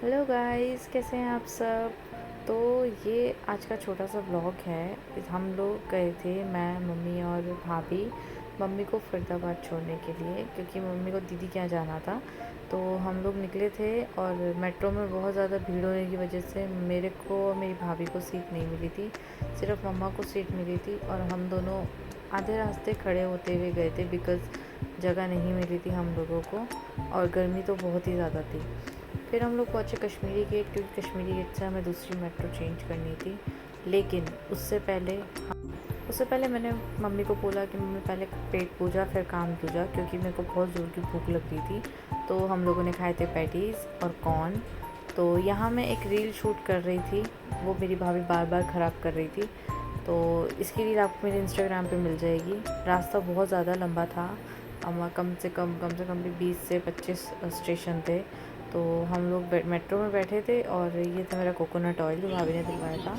Hello guys, कैसे हैं आप सब। तो ये आज का छोटा सा व्लॉग है। हम लोग गए थे, मैं, मम्मी और भाभी, मम्मी को फरीदाबाद छोड़ने के लिए, क्योंकि मम्मी को दीदी के यहाँ जाना था। तो हम लोग निकले थे और मेट्रो में बहुत ज़्यादा भीड़ होने की वजह से मेरे को और मेरी भाभी को सीट नहीं मिली थी। सिर्फ मम्मा को सीट मिली थी और हम दोनों आधे रास्ते खड़े होते हुए गए थे, बिकॉज़ जगह नहीं मिली थी हम लोगों को और गर्मी तो बहुत ही ज़्यादा थी। फिर हम लोग पहुँचे कश्मीरी गेट, क्योंकि कश्मीरी गेट से हमें दूसरी मेट्रो चेंज करनी थी। लेकिन उससे पहले मैंने मम्मी को बोला कि मम्मी पहले पेट पूजा फिर काम दूजा, क्योंकि मेरे को बहुत ज़ोर की भूख लग रही थी। तो हम लोगों ने खाए थे पैटीज़ और कॉर्न। तो यहाँ मैं एक रील शूट कर रही थी, वो मेरी भाभी बार बार ख़राब कर रही थी। तो इसकी रील आपको मेरे इंस्टाग्राम पे मिल जाएगी। रास्ता बहुत ज़्यादा लंबा था, कम से कम भी 20 से 25 स्टेशन थे। तो हम लोग मेट्रो में बैठे थे और ये था मेरा कोकोनट ऑयल जो भाभी ने दिलवाया था।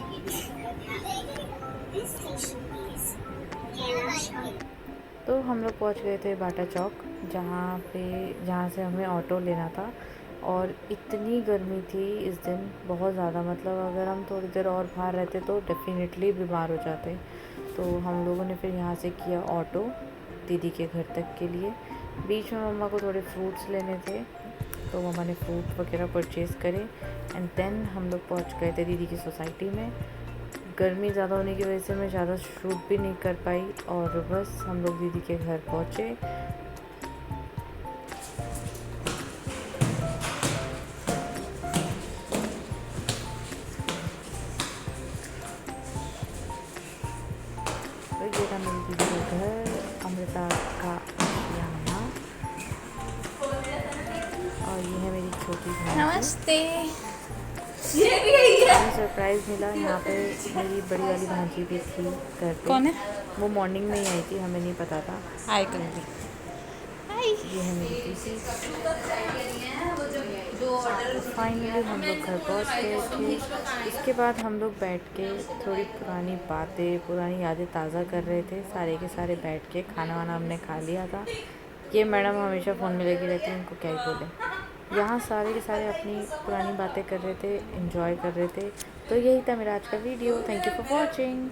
तो हम लोग पहुंच गए थे बाटा चौक, जहाँ से हमें ऑटो लेना था। और इतनी गर्मी थी इस दिन, बहुत ज़्यादा, मतलब अगर हम थोड़ी देर और बाहर रहते तो डेफ़िनेटली बीमार हो जाते। तो हम लोगों ने फिर यहाँ से किया ऑटो दीदी के घर तक के लिए। बीच में मम्मा को थोड़े फ्रूट्स लेने थे, तो मम्मा ने फ्रूट वगैरह परचेज़ करे। एंड देन हम लोग पहुँच गए थे दीदी की सोसाइटी में। गर्मी ज़्यादा होने की वजह से मैं ज़्यादा शूट भी नहीं कर पाई और बस हम लोग दीदी के घर पहुँचे। तो ये था मेरी दीदी का घर, अमृता का आशियाना। और ये है मेरी छोटी भांजी। नमस्ते। मुझे सरप्राइज़ मिला, यहाँ पे मेरी बड़ी वाली भांजी भी थी घर पे। कौन है? वो मॉर्निंग में ही आई थी, हमें नहीं पता था। हाय कंगी। हाय। ये है मेरी दीदी। फाइनली हम लोग घर पहुंच गए थे। इसके बाद हम लोग बैठ के थोड़ी पुरानी बातें, पुरानी यादें ताज़ा कर रहे थे, सारे के सारे बैठ के। खाना वाना हमने खा लिया था। ये मैडम हमेशा फ़ोन में लगी रहती है, उनको क्या ही बोले। यहाँ सारे के सारे अपनी पुरानी बातें कर रहे थे, एंजॉय कर रहे थे। तो यही था मेरा आज का video. Thank you for watching.